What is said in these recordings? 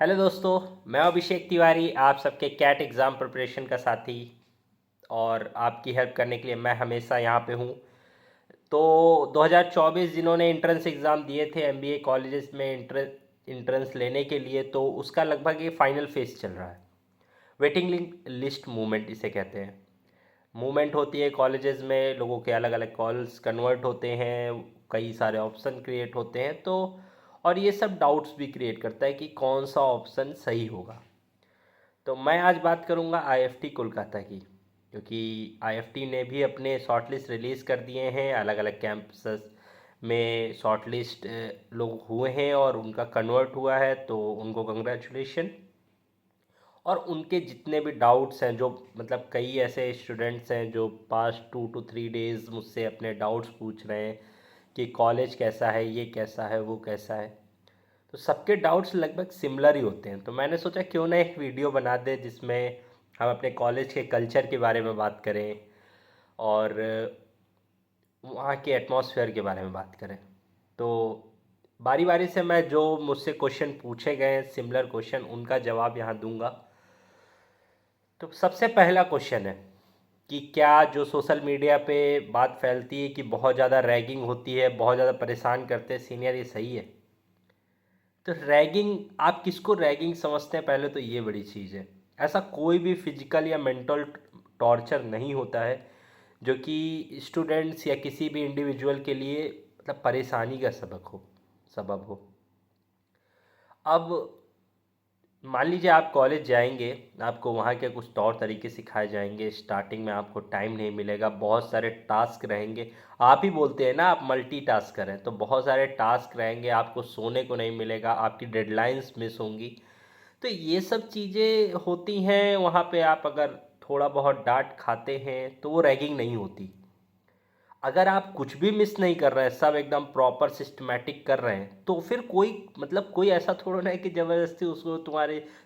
Hello दोस्तों, मैं अभिषेक तिवारी, आप सबके कैट एग्ज़ाम प्रिपरेशन का साथी। और आपकी हेल्प करने के लिए मैं हमेशा यहाँ पे हूँ। तो 2024 जिन्होंने एंट्रेंस एग्ज़ाम दिए थे एमबीए कॉलेजेस में एंट्रेंस लेने के लिए, तो उसका लगभग ये फाइनल फेज चल रहा है। वेटिंग लिस्ट मूवमेंट इसे कहते हैं। मूवमेंट होती है कॉलेजेस में, लोगों के अलग अलग कॉल्स कन्वर्ट होते हैं, कई सारे ऑप्शन क्रिएट होते हैं। तो और ये सब डाउट्स भी क्रिएट करता है कि कौन सा ऑप्शन सही होगा। तो मैं आज बात करूंगा आईएफटी कोलकाता की, क्योंकि आईएफटी ने भी अपने शॉर्टलिस्ट रिलीज़ कर दिए हैं। अलग अलग कैंपसेस में शॉर्टलिस्ट लोग हुए हैं और उनका कन्वर्ट हुआ है, तो उनको कंग्रेचुलेशन। और उनके जितने भी डाउट्स हैं, जो मतलब कई ऐसे स्टूडेंट्स हैं जो पास्ट 2 to 3 डेज़ मुझसे अपने डाउट्स पूछ रहे हैं कि कॉलेज कैसा है, ये कैसा है, वो कैसा है। तो सबके डाउट्स लगभग सिमिलर ही होते हैं। तो मैंने सोचा क्यों ना एक वीडियो बना दे जिसमें हम अपने कॉलेज के कल्चर के बारे में बात करें और वहाँ के एटमॉस्फेयर के बारे में बात करें। तो बारी बारी से मैं जो मुझसे क्वेश्चन पूछे गए सिमिलर क्वेश्चन, उनका जवाब यहाँ दूंगा। तो सबसे पहला क्वेश्चन है कि क्या जो सोशल मीडिया पे बात फैलती है कि बहुत ज़्यादा रैगिंग होती है, बहुत ज़्यादा परेशान करते हैं सीनियर, ये सही है? तो रैगिंग, आप किसको रैगिंग समझते हैं, पहले तो ये बड़ी चीज़ है। ऐसा कोई भी फिजिकल या मेंटल टॉर्चर नहीं होता है जो कि स्टूडेंट्स या किसी भी इंडिविजुअल के लिए मतलब परेशानी का सबब हो। अब मान लीजिए आप कॉलेज जाएंगे, आपको वहाँ के कुछ तौर तरीके सिखाए जाएंगे। स्टार्टिंग में आपको टाइम नहीं मिलेगा, बहुत सारे टास्क रहेंगे। आप ही बोलते हैं ना आप मल्टी टास्क करें, तो बहुत सारे टास्क रहेंगे, आपको सोने को नहीं मिलेगा, आपकी डेडलाइंस मिस होंगी। तो ये सब चीज़ें होती हैं वहाँ पे। आप अगर थोड़ा बहुत डांट खाते हैं तो वो रैगिंग नहीं होती। अगर आप कुछ भी मिस नहीं कर रहे हैं, सब एकदम प्रॉपर सिस्टमेटिक कर रहे हैं, तो फिर कोई मतलब कोई ऐसा थोड़ा ना है कि ज़बरदस्ती उसको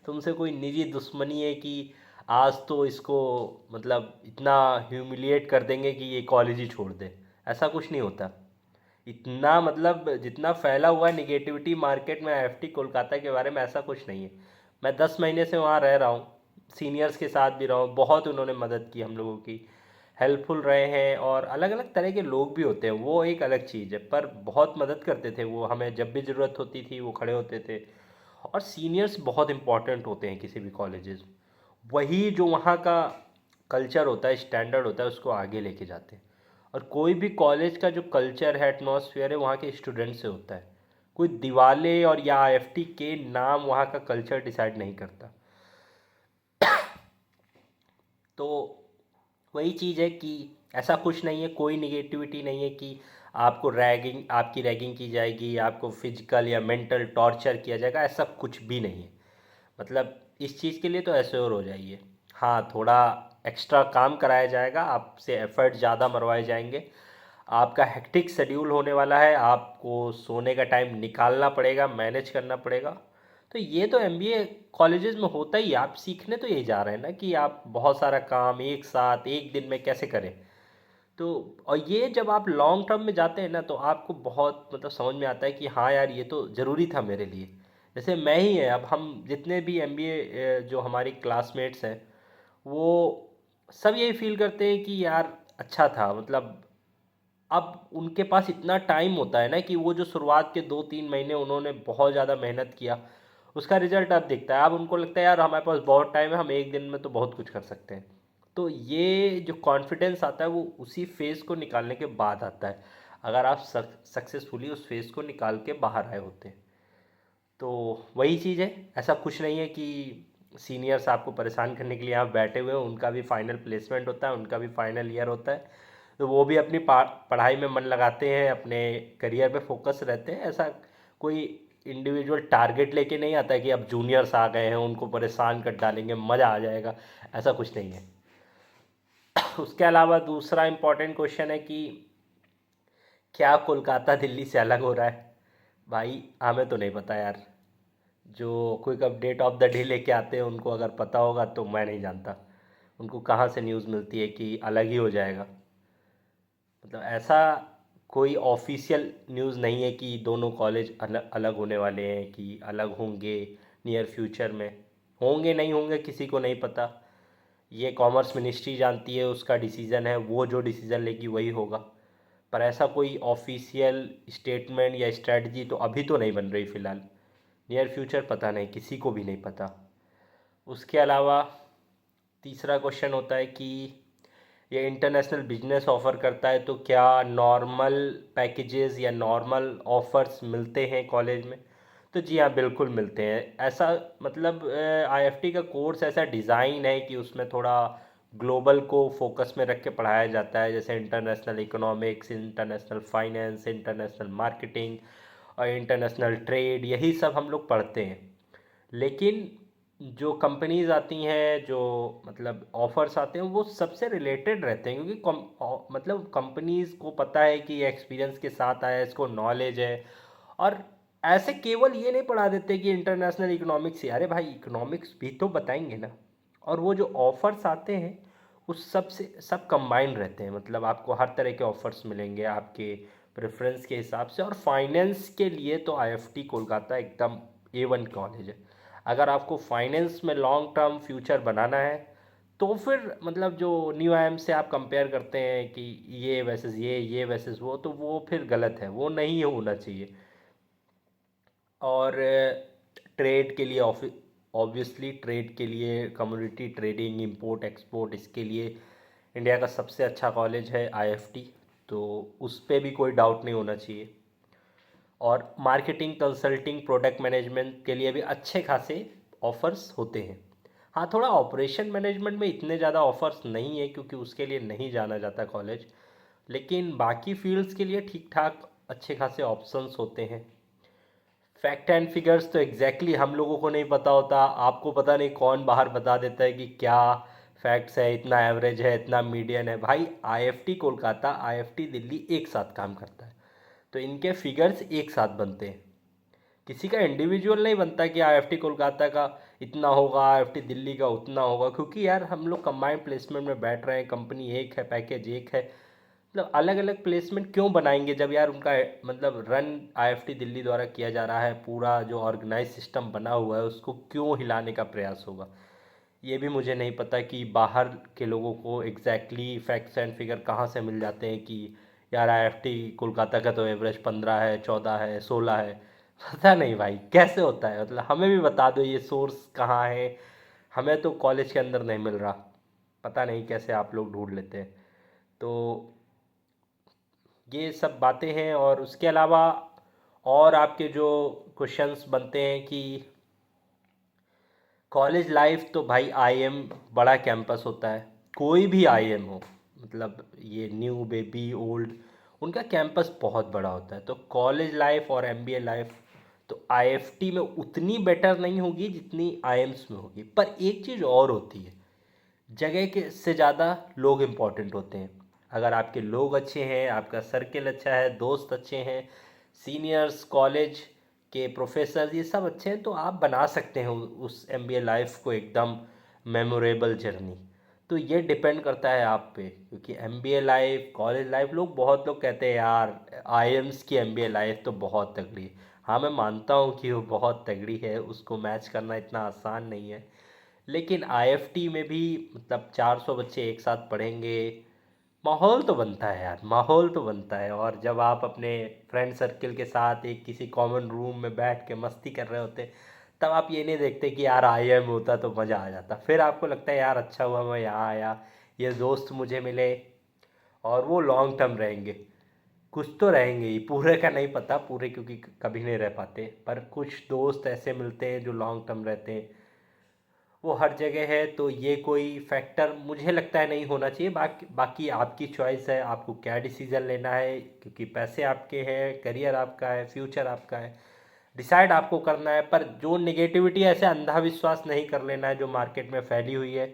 तुमसे कोई निजी दुश्मनी है कि आज तो इसको मतलब इतना ह्यूमिलिएट कर देंगे कि ये कॉलेज ही छोड़ दे। ऐसा कुछ नहीं होता। इतना मतलब जितना फैला हुआ है निगेटिविटी मार्केट में आईएफटी कोलकाता के बारे में, ऐसा कुछ नहीं है। मैं 10 महीने से वहाँ रह रहा हूँ, सीनियर्स के साथ भी रहा हूँ, बहुत उन्होंने मदद की, हम लोगों की हेल्पफुल रहे हैं। और अलग अलग तरह के लोग भी होते हैं, वो एक अलग चीज़ है, पर बहुत मदद करते थे वो हमें। जब भी ज़रूरत होती थी वो खड़े होते थे। और सीनियर्स बहुत इंपॉर्टेंट होते हैं किसी भी कॉलेजेस। वही जो वहाँ का कल्चर होता है, स्टैंडर्ड होता है, उसको आगे लेके जाते हैं। और कोई भी कॉलेज का जो कल्चर है, एटमॉस्फेयर है, वहाँ के स्टूडेंट से होता है। कोई दिवाले और या आईएफटी के नाम वहाँ का कल्चर डिसाइड नहीं करता। तो वही चीज़ है कि ऐसा कुछ नहीं है, कोई निगेटिविटी नहीं है कि आपकी रैगिंग की जाएगी, आपको फिजिकल या मेंटल टॉर्चर किया जाएगा, ऐसा कुछ भी नहीं है। मतलब इस चीज़ के लिए तो एश्योर हो जाइए। हाँ, थोड़ा एक्स्ट्रा काम कराया जाएगा, आपसे एफर्ट ज़्यादा मरवाए जाएंगे। आपका हेक्टिक शेड्यूल होने वाला है, आपको सोने का टाइम निकालना पड़ेगा, मैनेज करना पड़ेगा। तो ये तो एमबीए कॉलेजेस में होता ही है। आप सीखने तो यही जा रहे हैं ना कि आप बहुत सारा काम एक साथ एक दिन में कैसे करें। तो और ये जब आप लॉन्ग टर्म में जाते हैं ना, तो आपको बहुत मतलब समझ में आता है कि हाँ यार, ये तो ज़रूरी था मेरे लिए। जैसे मैं ही है, अब हम जितने भी एमबीए जो हमारी क्लासमेट्स हैं, वो सब यही फील करते हैं कि यार अच्छा था। मतलब अब उनके पास इतना टाइम होता है ना कि वो जो शुरुआत के 2-3 महीने उन्होंने बहुत ज़्यादा मेहनत किया, उसका रिजल्ट अब दिखता है। अब उनको लगता है यार हमारे पास बहुत टाइम है, हम एक दिन में तो बहुत कुछ कर सकते हैं। तो ये जो कॉन्फिडेंस आता है वो उसी फेज़ को निकालने के बाद आता है, अगर आप सक्सेसफुली उस फेज़ को निकाल के बाहर आए होते हैं। तो वही चीज़ है। ऐसा कुछ नहीं है कि सीनियर्स आपको परेशान करने के लिए यहाँ बैठे हुए हैं। उनका भी फाइनल प्लेसमेंट होता है, उनका भी फाइनल ईयर होता है। तो वो भी अपनी पढ़ाई में मन लगाते हैं, अपने करियर पे फोकस रहते हैं। ऐसा कोई इंडिविजुअल टारगेट लेके नहीं आता है कि अब जूनियर्स आ गए हैं उनको परेशान कर डालेंगे, मज़ा आ जाएगा। ऐसा कुछ नहीं है। उसके अलावा दूसरा इम्पोर्टेंट क्वेश्चन है कि क्या कोलकाता दिल्ली से अलग हो रहा है? भाई हमें तो नहीं पता यार। जो quick update of the day लेके आते हैं उनको अगर पता होगा, तो मैं नहीं जानता उनको कहाँ से न्यूज़ मिलती है कि अलग ही हो जाएगा। मतलब ऐसा कोई ऑफिशियल न्यूज़ नहीं है कि दोनों कॉलेज अलग अलग होने वाले हैं, कि अलग होंगे, नियर फ्यूचर में। होंगे नहीं होंगे किसी को नहीं पता, ये कॉमर्स मिनिस्ट्री जानती है, उसका डिसीज़न है, वो जो डिसीज़न लेगी वही होगा। पर ऐसा कोई ऑफिशियल स्टेटमेंट या स्ट्रेटजी तो अभी तो नहीं बन रही फ़िलहाल। नियर फ्यूचर पता नहीं, किसी को भी नहीं पता। उसके अलावा तीसरा क्वेश्चन होता है कि ये इंटरनेशनल बिजनेस ऑफ़र करता है तो क्या नॉर्मल पैकेजेस या नॉर्मल ऑफ़र्स मिलते हैं कॉलेज में? तो जी हाँ, बिल्कुल मिलते हैं। ऐसा मतलब आईएफटी का कोर्स ऐसा डिज़ाइन है कि उसमें थोड़ा ग्लोबल को फोकस में रख के पढ़ाया जाता है, जैसे international economics, international finance, international marketing और इंटरनेशनल ट्रेड, यही सब हम लोग पढ़ते हैं। लेकिन जो कंपनीज आती हैं, जो मतलब ऑफर्स आते हैं, वो सबसे रिलेटेड रहते हैं, क्योंकि मतलब कंपनीज को पता है कि ये एक्सपीरियंस के साथ आया है, इसको नॉलेज है। और ऐसे केवल ये नहीं पढ़ा देते कि इंटरनेशनल इकोनॉमिक्स ही, अरे भाई इकोनॉमिक्स भी तो बताएंगे ना। और वो जो ऑफर्स आते हैं उस सब से सब कंबाइन रहते हैं, मतलब आपको हर तरह के ऑफर्स मिलेंगे आपके प्रेफरेंस के हिसाब से। और फाइनेंस के लिए तो आईएफटी कोलकाता एकदम A1 कॉलेज है। अगर आपको फाइनेंस में लॉन्ग टर्म फ्यूचर बनाना है तो फिर मतलब जो न्यू आईएम से आप कंपेयर करते हैं कि ये वैसेस ये वैसेस वो, तो वो फिर गलत है, वो नहीं होना चाहिए। और ट्रेड के लिए ऑब्वियसली ट्रेड के लिए कम्युनिटी ट्रेडिंग, इंपोर्ट एक्सपोर्ट, इसके लिए इंडिया का सबसे अच्छा कॉलेज है आईएफटी, तो उस पर भी कोई डाउट नहीं होना चाहिए। और मार्केटिंग, कंसल्टिंग, प्रोडक्ट मैनेजमेंट के लिए भी अच्छे खासे ऑफ़र्स होते हैं। हाँ, थोड़ा ऑपरेशन मैनेजमेंट में इतने ज़्यादा ऑफ़र्स नहीं है क्योंकि उसके लिए नहीं जाना जाता कॉलेज, लेकिन बाकी फील्ड्स के लिए ठीक ठाक अच्छे खासे ऑप्शंस होते हैं। फैक्ट एंड फिगर्स तो एग्जैक्टली हम लोगों को नहीं पता होता, आपको पता नहीं कौन बाहर बता देता है कि क्या फैक्ट्स है, इतना एवरेज है, इतना मीडियन है। भाई आईएफटी कोलकाता, आईएफटी दिल्ली एक साथ काम करता है, तो इनके फिगर्स एक साथ बनते हैं। किसी का इंडिविजुअल नहीं बनता कि आईएफटी कोलकाता का इतना होगा, आईएफटी दिल्ली का उतना होगा, क्योंकि यार हम लोग कंबाइंड प्लेसमेंट में बैठ रहे हैं, कंपनी एक है, पैकेज एक है। मतलब अलग अलग प्लेसमेंट क्यों बनाएंगे जब यार उनका मतलब रन आईएफटी दिल्ली द्वारा किया जा रहा है, पूरा जो ऑर्गेनाइज सिस्टम बना हुआ है उसको क्यों हिलाने का प्रयास होगा। ये भी मुझे नहीं पता कि बाहर के लोगों को एग्जैक्टली फैक्ट्स एंड फिगर कहाँ से मिल जाते हैं कि यार आईएफटी कोलकाता का तो एवरेज 15 है, 14 है, 16 है। पता नहीं भाई कैसे होता है, मतलब हमें भी बता दो ये सोर्स कहाँ है, हमें तो कॉलेज के अंदर नहीं मिल रहा, पता नहीं कैसे आप लोग ढूंढ लेते हैं। तो ये सब बातें हैं। और उसके अलावा और आपके जो क्वेश्चंस बनते हैं कि कॉलेज लाइफ तो भाई आईएम बड़ा कैंपस होता है, कोई भी आईएम हो, मतलब ये न्यू बेबी ओल्ड, उनका कैंपस बहुत बड़ा होता है। तो कॉलेज लाइफ और एमबीए लाइफ तो आईएफटी में उतनी बेटर नहीं होगी जितनी आईएम्स में होगी। पर एक चीज़ और होती है, जगह के से ज़्यादा लोग इम्पोर्टेंट होते हैं। अगर आपके लोग अच्छे हैं, आपका सर्किल अच्छा है, दोस्त अच्छे हैं, सीनियर्स, कॉलेज के प्रोफेसर ये सब अच्छे हैं, तो आप बना सकते हैं उस एमबीए लाइफ को एकदम मेमोरेबल जर्नी। तो ये डिपेंड करता है आप पे, क्योंकि एमबीए लाइफ, कॉलेज लाइफ, बहुत लोग कहते हैं यार आईएम्स की एमबीए लाइफ तो बहुत तगड़ी है। हाँ, मैं मानता हूँ कि वो बहुत तगड़ी है, उसको मैच करना इतना आसान नहीं है। लेकिन आईएफटी में भी मतलब 400 बच्चे एक साथ पढ़ेंगे, माहौल तो बनता है यार, माहौल तो बनता है। और जब आप अपने फ्रेंड सर्किल के साथ एक किसी कॉमन रूम में बैठ के मस्ती कर रहे होते, तब आप ये नहीं देखते कि यार आईएम होता तो मज़ा आ जाता। फिर आपको लगता है यार अच्छा हुआ मैं यहाँ आया, ये दोस्त मुझे मिले, और वो लॉन्ग टर्म रहेंगे। कुछ तो रहेंगे ही, पूरे का नहीं पता, पूरे क्योंकि कभी नहीं रह पाते, पर कुछ दोस्त ऐसे मिलते हैं जो लॉन्ग टर्म रहते हैं। वो हर जगह है, तो ये कोई फैक्टर मुझे लगता है नहीं होना चाहिए। बाकी आपकी चॉइस है, आपको क्या डिसीज़न लेना है, क्योंकि पैसे आपके हैं, करियर आपका है, फ्यूचर आपका है, डिसाइड आपको करना है। पर जो नेगेटिविटी ऐसे अंधा विश्वास नहीं कर लेना है जो मार्केट में फैली हुई है।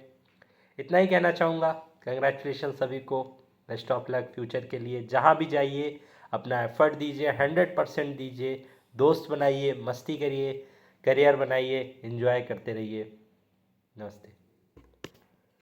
इतना ही कहना चाहूँगा। कंग्रेचुलेशन सभी को, बेस्ट ऑफ लक फ्यूचर के लिए। जहाँ भी जाइए अपना एफर्ट दीजिए, 100% दीजिए, दोस्त बनाइए, मस्ती करिए, करियर बनाइए, एंजॉय करते रहिए। नमस्ते।